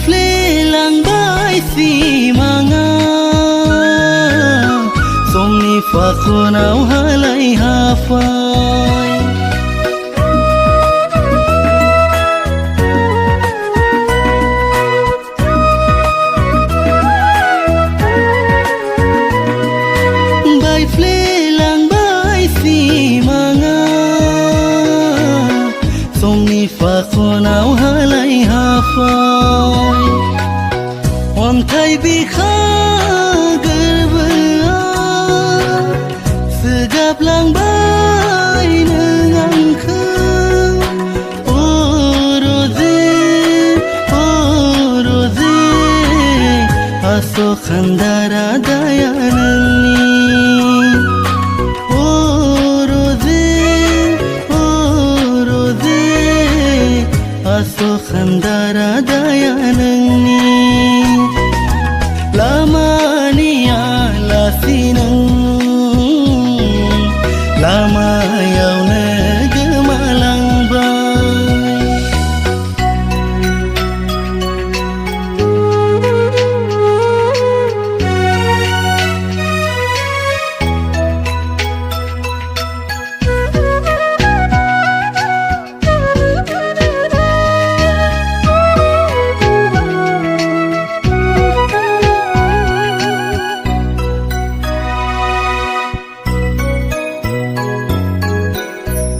flelang bai si manga song ni fa khonau halai hafai bai flelang bai si manga song ni fa khonau halai hafai on thai bi kha gerbea segap lang bai nengang ke oroze aso khandara daya nani oroze aso khandara daya nani lamani alasi lama yau na gemalang bai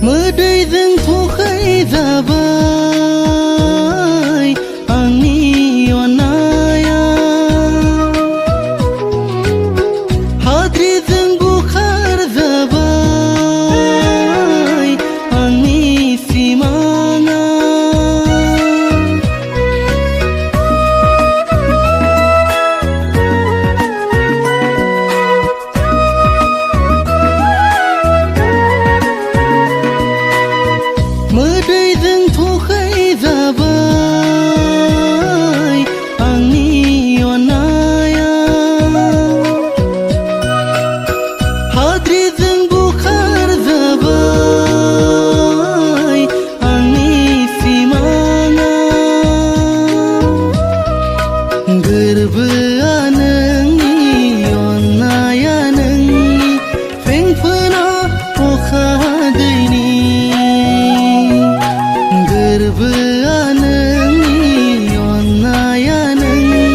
Medai zeng thukai zabai ani onaya hadri zeng bukhar zabai ani simana medai zeng thukai zabai ani onaya hadri zeng bukhar zabai ani simana gerbea nengi onaya nengi feng phana okha deini gerbea nengi onaya nengi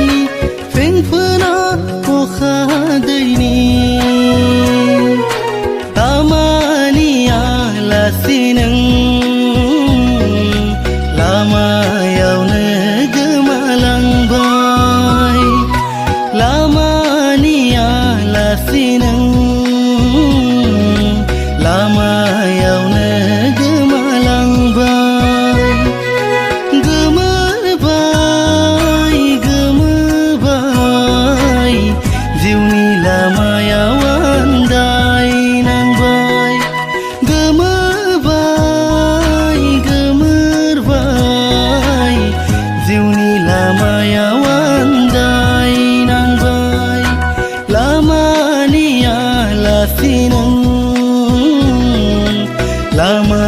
feng phana okha deini tamani alasi lama yau na gemalang bai lamani alasi lama yau na gemalang bai gemer bai jiwni lama yawan dai nang bai gemer bai jiwni lama yawan dai nang bai lamani alasi lama